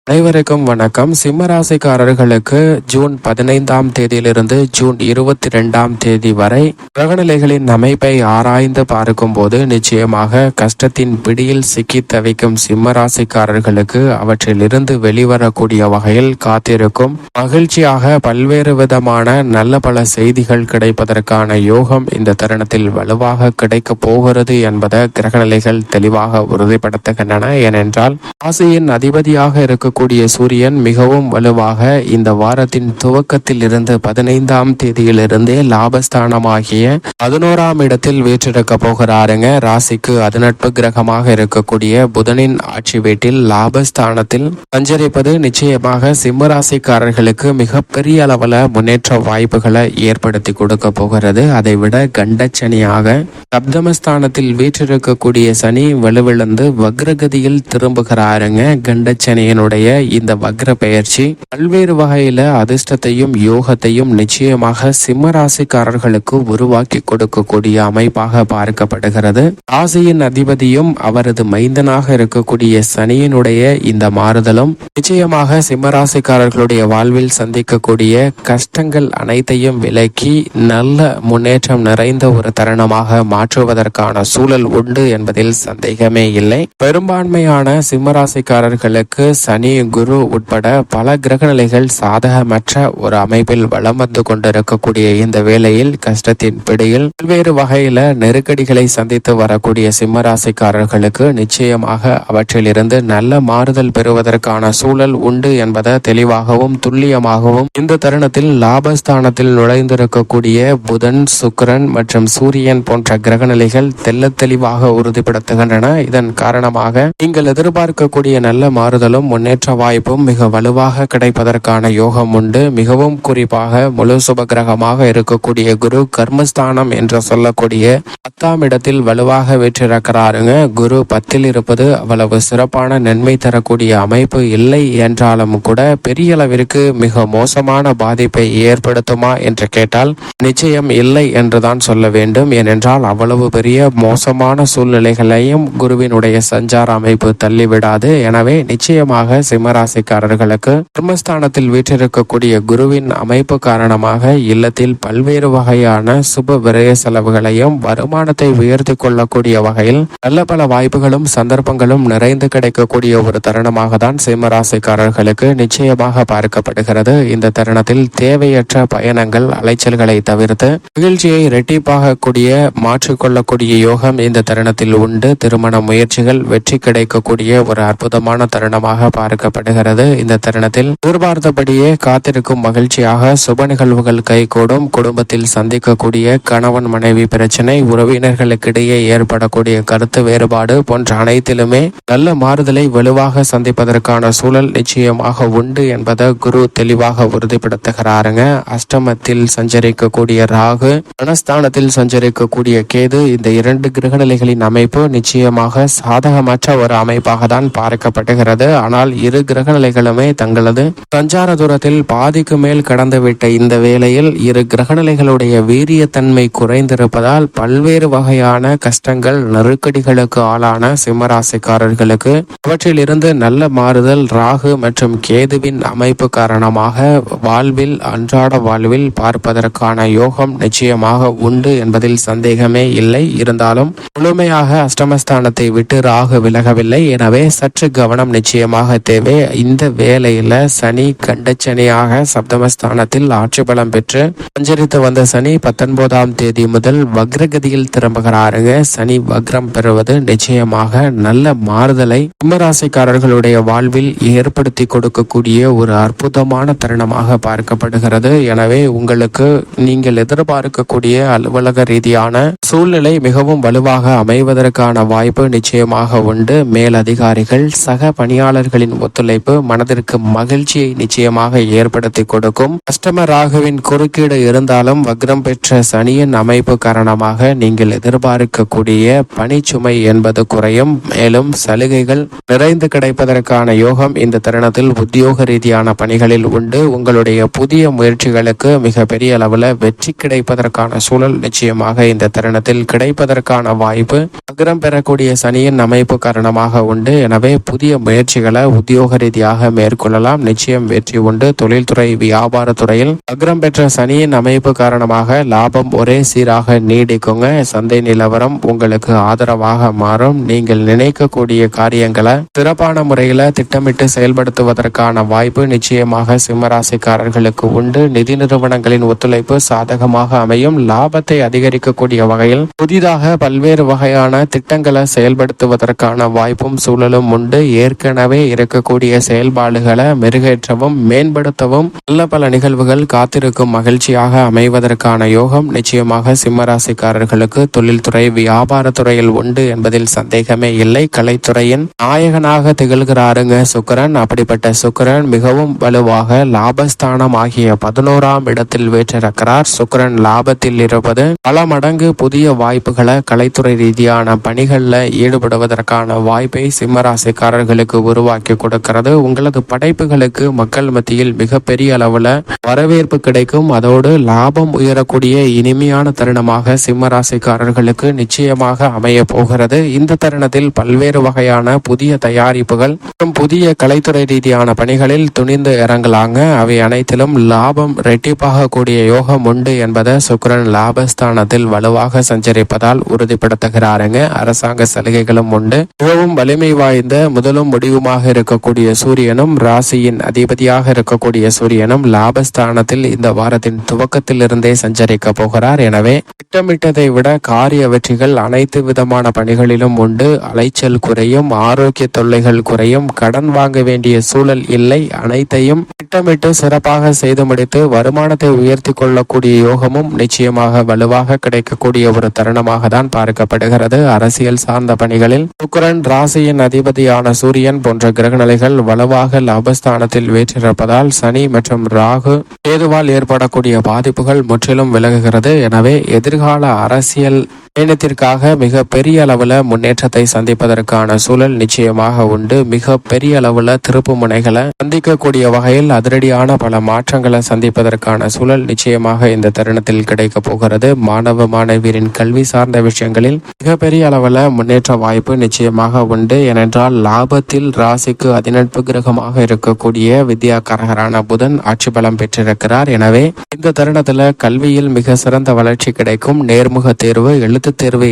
அனைவருக்கும் வணக்கம். சிம்ம ராசிக்காரர்களுக்கு ஜூன் 15ஆம் தேதியிலிருந்து ஜூன் 22ஆம் தேதி வரை கிரகநிலைகளின் அமைப்பை ஆராய்ந்து பார்க்கும்போது நிச்சயமாக கஷ்டத்தின் பிடியில் சிக்கி தவிக்கும் சிம்ம ராசிக்காரர்களுக்கு அவற்றிலிருந்து வெளிவரக்கூடிய வகையில் காத்திருக்கும் மகிழ்ச்சியாக பல்வேறு விதமான நல்ல பல செய்திகள் கிடைப்பதற்கான யோகம் இந்த தருணத்தில் வலுவாக கிடைக்கப் போகிறது என்பதை கிரகநிலைகள் தெளிவாக உறுதிப்படுத்துகின்றன. ஏனென்றால் ராசியின் அதிபதியாக இருக்க கூடிய சூரியன் மிகவும் வலுவாக இந்த வாரத்தின் துவக்கத்தில் இருந்து 15ஆம் தேதியிலிருந்தே லாபஸ்தானமாகிய 11ஆம் இடத்தில் வீற்றிருக்க போகிறாருங்க. ராசிக்கு அதிநட்பு கிரகமாக இருக்கக்கூடிய புதனின் ஆட்சி வீட்டில் லாபஸ்தானத்தில் சஞ்சரிப்பது நிச்சயமாக சிம்ம ராசிக்காரர்களுக்கு மிகப்பெரிய அளவில் முன்னேற்ற வாய்ப்புகளை ஏற்படுத்தி கொடுக்க போகிறது. அதைவிட கண்டச்சனியாக சப்தமஸ்தானத்தில் வீற்றிருக்கக்கூடிய சனி வலுவிழந்து வக்ரகதியில் திரும்புகிறாருங்க. கண்டச்சனியினுடைய இந்த வக்ர பெயர்ச்சி பல்வேறு வகையில அதிர்ஷ்டத்தையும் யோகத்தையும் நிச்சயமாக சிம்ம ராசிக்காரர்களுக்கு உருவாக்கி கொடுக்கக்கூடிய அமைப்பாக பார்க்கப்படுகிறது. ராசியின் அதிபதியும் அவரது மைந்தனாக இருக்கக்கூடிய சனியினுடைய இந்த மாறுதலும் நிச்சயமாக சிம்ம ராசிக்காரர்களுடைய வாழ்வில் சந்திக்கக்கூடிய கஷ்டங்கள் அனைத்தையும் விலக்கி நல்ல முன்னேற்றம் நிறைந்த ஒரு தருணமாக மாற்றுவதற்கான சூழல் உண்டு என்பதில் சந்தேகமே இல்லை. பெரும்பான்மையான சிம்ம ராசிக்காரர்களுக்கு சனி, குரு உட்பட பல கிரகநிலைகள் சாதகமற்ற ஒரு அமைப்பில் வலம் வந்து கொண்டிருக்கக்கூடிய இந்த வேளையில் கஷ்டத்தின் பிடியில் பல்வேறு வகையில நெருக்கடிகளை சந்தித்து வரக்கூடிய சிம்ம ராசிக்காரர்களுக்கு நிச்சயமாக அவற்றிலிருந்து நல்ல மாறுதல் பெறுவதற்கான சூழல் உண்டு என்பதை தெளிவாகவும் துல்லியமாகவும் இந்த தருணத்தில் லாபஸ்தானத்தில் நுழைந்திருக்கக்கூடிய புதன், சுக்கிரன் மற்றும் சூரியன் போன்ற கிரகநிலைகள் தெல்ல தெளிவாக உறுதிப்படுத்துகின்றன. இதன் காரணமாக நீங்கள் எதிர்பார்க்கக்கூடிய நல்ல மாறுதலும் முன்னேற்ற வாய்ப்பும் மிக வலுவாக கிடைப்பதற்கான யோகம் உண்டு. மிகவும் குறிப்பாக முழு சுப கிரகமாக இருக்கக்கூடிய குரு கர்மஸ்தானம் என்று சொல்லக்கூடிய 10ஆம் இடத்தில் வலுவாக வீற்றிருக்கிறாருங்க. குரு 10ல் இருப்பது அவ்வளவு சிறப்பான நன்மை தரக்கூடிய அமைப்பு இல்லை என்றாலும் கூட பெரிய அளவிற்கு மிக மோசமான பாதிப்பை ஏற்படுத்துமா என்று கேட்டால் நிச்சயம் இல்லை என்றுதான் சொல்ல வேண்டும். ஏனென்றால் அவ்வளவு பெரிய மோசமான சூழ்நிலைகளையும் குருவினுடைய சஞ்சார அமைப்பு தள்ளிவிடாது. எனவே நிச்சயமாக சிம்மராசிக்காரர்களுக்கு கர்மஸ்தானத்தில் வீற்றிருக்கக்கூடிய குருவின் அமைப்பு காரணமாக இல்லத்தில் பல்வேறு வகையான சுப விரய செலவுகளையும் வருமானத்தை உயர்த்தி கொள்ளக்கூடிய வகையில் நல்ல பல வாய்ப்புகளும் சந்தர்ப்பங்களும் நிறைந்து கிடைக்கக்கூடிய ஒரு தருணமாக தான் சிம்மராசிக்காரர்களுக்கு நிச்சயமாக பார்க்கப்படுகிறது. இந்த தருணத்தில் தேவையற்ற பயணங்கள், அலைச்சல்களை தவிர்த்து மகிழ்ச்சியை இரட்டிப்பாக கூடிய மாற்றிக்கொள்ளக்கூடிய யோகம் இந்த தருணத்தில் உண்டு. திருமண முயற்சிகள் வெற்றி கிடைக்கக்கூடிய ஒரு அற்புதமான தருணமாக பார்க்கப்படுகிறது. இந்த தருணத்தில் எதிர்பார்த்தபடியே காத்திருக்கும் மகிழ்ச்சியாக சுப நிகழ்வுகள் கைகூடும். குடும்பத்தில் சந்திக்கக்கூடிய கணவன் மனைவி பிரச்சனை, உறவினர்களுக்கிடையே ஏற்படக்கூடிய கருத்து வேறுபாடு போன்ற அனைத்திலுமே நல்ல மாறுதலை வலுவாக சந்திப்பதற்கான சூழல் நிச்சயமாக உண்டு என்பதை குரு தெளிவாக உறுதிப்படுத்துகிறாருங்க. அஷ்டமத்தில் சஞ்சரிக்கக்கூடிய ராகு, தனஸ்தானத்தில் சஞ்சரிக்கக்கூடிய கேது, இந்த இரண்டு கிரகநிலைகளின் அமைப்பு நிச்சயமாக சாதகமற்ற ஒரு அமைப்பாக தான் பார்க்கப்படுகிறது. ஆனால் இரு கிரகநிலைகளுமே தங்களது சஞ்சார தூரத்தில் பாதிக்கு மேல் கடந்துவிட்ட இந்த வேளையில் இரு கிரகநிலைகளுடைய வீரியத்தன்மை குறைந்திருப்பதால் பல்வேறு வகையான கஷ்டங்கள், நெருக்கடிகளுக்கு ஆளான சிம்மராசிக்காரர்களுக்கு அவற்றில் இருந்து நல்ல மாறுதல் ராகு மற்றும் கேதுவின் அமைப்பு காரணமாக வாழ்வில், அன்றாட வாழ்வில் பார்ப்பதற்கான யோகம் நிச்சயமாக உண்டு என்பதில் சந்தேகமே இல்லை. இருந்தாலும் முழுமையாக அஷ்டமஸ்தானத்தை விட்டு ராகு விலகவில்லை. எனவே சற்று கவனம் நிச்சயமாக தேவை. இந்த வேளையில சனி கண்டச்சனியாக சப்தமஸ்தானத்தில் ஆட்சி பலம் பெற்று சஞ்சரித்து வந்த சனி 19ஆம் தேதி முதல் வக்ரகதியில் திரும்புகிறாருங்க. சனி வக்ரம் பெறுவது நிச்சயமாக நல்ல மாறுதலை சிம்மராசிக்காரர்களுடைய வாழ்வில் ஏற்படுத்தி கொடுக்கக்கூடிய ஒரு அற்புதமான தருணமாக பார்க்கப்படுகிறது. எனவே உங்களுக்கு நீங்கள் எதிர்பார்க்கக்கூடிய அலுவலக ரீதியான சூழ்நிலை மிகவும் வலுவாக அமைவதற்கான வாய்ப்பு நிச்சயமாக உண்டு. மேலதிகாரிகள், சக பணியாளர்களின் ஒத்துழைப்பு மனதிற்கு மகிழ்ச்சியை நிச்சயமாக ஏற்படுத்தி கொடுக்கும். அஷ்டம ராகுவின் குறுக்கீடு இருந்தாலும் வக்ரம் பெற்ற சனியின் அமைப்பு காரணமாக நீங்கள் எதிர்பார்க்கக்கூடிய பணிச்சுமை என்பது குறையும். மேலும் சலுகைகள் நிறைந்து கிடைப்பதற்கான யோகம் இந்த தருணத்தில் உத்தியோக ரீதியான பணிகளில் உண்டு. உங்களுடைய புதிய முயற்சிகளுக்கு மிக பெரிய அளவில் வெற்றி கிடைப்பதற்கான சூழல் நிச்சயமாக இந்த தருணத்தில் கிடைப்பதற்கான வாய்ப்பு வக்ரம் பெறக்கூடிய சனியின் அமைப்பு காரணமாக உண்டு. எனவே புதிய முயற்சிகளை உத்தியோக ரீதியாக மேற்கொள்ளலாம். நிச்சயம் வெற்றி உண்டு. தொழில்துறை வியாபாரத்துறையில் அக்ரம் பெற்ற சனியின் அமைப்பு காரணமாக லாபம் ஒரே சீராக நீடிக்குங்க. சந்தை நிலவரம் உங்களுக்கு ஆதரவாக மாறும். நீங்கள் நினைக்கக்கூடிய காரியங்களை சிறப்பான முறையில் திட்டமிட்டு செயல்படுத்துவதற்கான வாய்ப்பு நிச்சயமாக சிம்மராசிக்காரர்களுக்கு உண்டு. நிதி நிறுவனங்களின் ஒத்துழைப்பு சாதகமாக அமையும். லாபத்தை அதிகரிக்கக்கூடிய வகையில் புதிதாக பல்வேறு வகையான திட்டங்களை செயல்படுத்துவதற்கான வாய்ப்பும் சூழலும் உண்டு. ஏற்கனவே இருக்கக்கூடிய செயல்பாடுகளை மெருகேற்றவும் மேம்படுத்தவும் நல்ல பல நிகழ்வுகள் காத்திருக்கும் மகிழ்ச்சியாக அமைவதற்கான யோகம் நிச்சயமாக சிம்மராசிக்காரர்களுக்கு தொழில்துறை வியாபாரத்துறையில் உண்டு என்பதில் சந்தேகமே இல்லை. கலைத்துறையின் நாயகனாக திகழ்கிறாருங்க சுக்கிரன். அப்படிப்பட்ட சுக்கிரன் மிகவும் வலுவாக லாபஸ்தானம் ஆகிய 11ஆம் இடத்தில் வீற்றிருக்கிறார். சுக்கிரன் லாபத்தில் இருப்பது பல மடங்கு புதிய வாய்ப்புகளை கலைத்துறை ரீதியான பணிகளில் ஈடுபடுவதற்கான வாய்ப்பை சிம்மராசிக்காரர்களுக்கு உருவாக்கி கொடுக்கிறது. உங்களது படைப்புகளுக்கு மக்கள் மத்தியில் மிகப்பெரிய அளவுல வரவேற்பு கிடைக்கும். அதோடு லாபம் உயரக்கூடிய இனிமையான தருணமாக சிம்மராசிக்காரர்களுக்கு நிச்சயமாக அமைய போகிறது. இந்த தருணத்தில் பல்வேறு வகையான புதிய தயாரிப்புகள் மற்றும் புதிய கலைத்துறை ரீதியான பணிகளில் துணிந்து இறங்கலாங்க. அவை அனைத்திலும் லாபம் ரெட்டிப்பாக கூடிய யோகம் உண்டு என்பதை சுக்கிரன் லாபஸ்தானத்தில் வலுவாக சஞ்சரிப்பதால் உறுதிப்படுத்துகிறாருங்க. அரசாங்க சலுகைகளும் உண்டு. மிகவும் வலிமை வாய்ந்த முதலும் முடிவுமாக இருக்கக்கூடிய சூரியனும் ராசியின் அதிபதியாக இருக்கக்கூடிய சூரியனும் லாபஸ்தானத்தில் இந்த வாரத்தின் துவக்கத்திலிருந்தே சஞ்சரிக்க போகிறார். எனவே திட்டமிட்டதை விட காரிய வெற்றிகள் அனைத்து விதமான பணிகளிலும் உண்டு. அலைச்சல் குறையும், ஆரோக்கிய தொல்லைகள் குறையும், கடன் வாங்க வேண்டிய சூழல் இல்லை. அனைத்தையும் திட்டமிட்டு சிறப்பாக செய்து முடித்து வருமானத்தை உயர்த்தி கொள்ளக்கூடிய யோகமும் நிச்சயமாக வலுவாக கிடைக்கக்கூடிய ஒரு தருணமாக தான் பார்க்கப்படுகிறது. அரசியல் சார்ந்த பணிகளில் சுக்கிரன் ராசியின் அதிபதியான சூரியன் போன்ற கிரகநிலைகள் வலுவாக லாபஸ்தானத்தில் வீற்றிருப்பதால் சனி மற்றும் ராகு கேதுவால் ஏற்படக்கூடிய பாதிப்புகள் முற்றிலும் விலகுகிறது. எனவே எதிர்கால அரசியல் பயணத்திற்காக மிக பெரிய அளவுல முன்னேற்றத்தை சந்திப்பதற்கான சூழல் நிச்சயமாக உண்டு. மிக பெரிய அளவுல திருப்பு முனைகளை சந்திக்கக்கூடிய வகையில் அதிரடியான பல மாற்றங்களை சந்திப்பதற்கான சூழல் நிச்சயமாக இந்த தருணத்தில் கிடைக்க போகிறது. மாணவ மாணவியரின் கல்வி சார்ந்த விஷயங்களில் மிகப்பெரிய அளவுல முன்னேற்ற வாய்ப்பு நிச்சயமாக உண்டு. ஏனென்றால் லாபத்தில் ராசிக்கு அதிநட்பு கிரகமாக இருக்கக்கூடிய வித்யாகாரகரான புதன் ஆட்சி பலம் பெற்றிருக்கிறார். எனவே இந்த தருணத்துல கல்வியில் மிக சிறந்த வளர்ச்சி கிடைக்கும். நேர்முக தேர்வு எழுத்து தேர்வை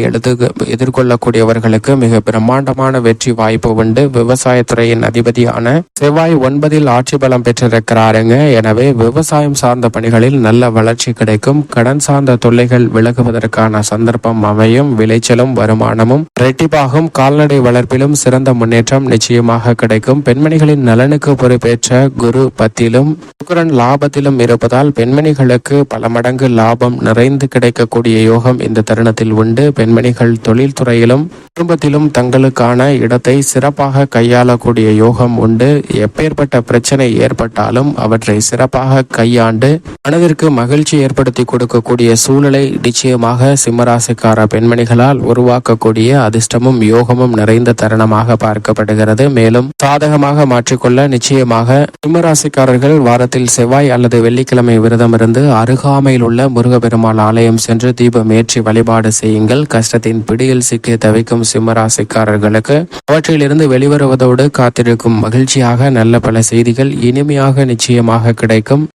எதிர்கொள்ளக்கூடியவர்களுக்கு மிக பிரம்மாண்டமான வெற்றி வாய்ப்பு உண்டு. விவசாயத்துறையின் அதிபதியான செவ்வாய் 9இல் ஆட்சி பலம் பெற்றிருக்கிறாருங்க. எனவே விவசாயம் சார்ந்த பணிகளில் நல்ல வளர்ச்சி கிடைக்கும். கடன் சார்ந்த தொல்லைகள் விலகுவதற்கான சந்தர்ப்பம் அமையும். விளைச்சலும் வருமானமும் இரட்டிப்பாகும். கால்நடை வளர்ப்பிலும் சிறந்த முன்னேற்றம் நிச்சயமாக கிடைக்கும். பெண்மணிகளின் நலனுக்கு பொறுப்பேற்ற குரு 10இலும் சுக்கிரன் லாபத்திலும் இருப்பதால் பெண்மணிகளுக்கு பல மடங்கு லாபம் நிறைந்து கிடைக்கக்கூடிய யோகம் இந்த தருணத்தில் உண்டு. பெண்மணிகள் தொழில் துறையிலும் குடும்பத்திலும் தங்களுக்கான இடத்தை சிறப்பாக கையாளக்கூடிய யோகம் உண்டு. எப்பேற்பட்ட பிரச்சனை ஏற்பட்டாலும் அவற்றை சிறப்பாக கையாண்டு மனதிற்கு மகிழ்ச்சி ஏற்படுத்தி கொடுக்கக்கூடிய சூழலை நிச்சயமாக சிம்மராசிக்கார பெண்மணிகளால் உருவாக்கக்கூடிய அதிர்ஷ்டமும் யோகமும் நிறைந்த தருணமாக பார்க்கப்படுகிறது. மேலும் சாதகமாக மாற்றிக்கொள்ள நிச்சயமாக சிம்மராசிக்காரர்கள் வாரத்தில் செவ்வாய் அல்லது வெள்ளிக்கிழமை விரதம் இருந்து அருகாமையில் உள்ள முருகப்பெருமாள் ஆலயம் சென்று தீபம் ஏற்றி வழிபாடு செய்யுங்கள். கஷ்டத்தின் பிடியில் சிக்கி தவிக்கும் சிம்மராசிக்காரர்களுக்கு அவற்றிலிருந்து வெளிவருவதோடு காத்திருக்கும் மகிழ்ச்சியாக நல்ல பல செய்திகள் இனிமையாக நிச்சயமாக கிடைக்கும்.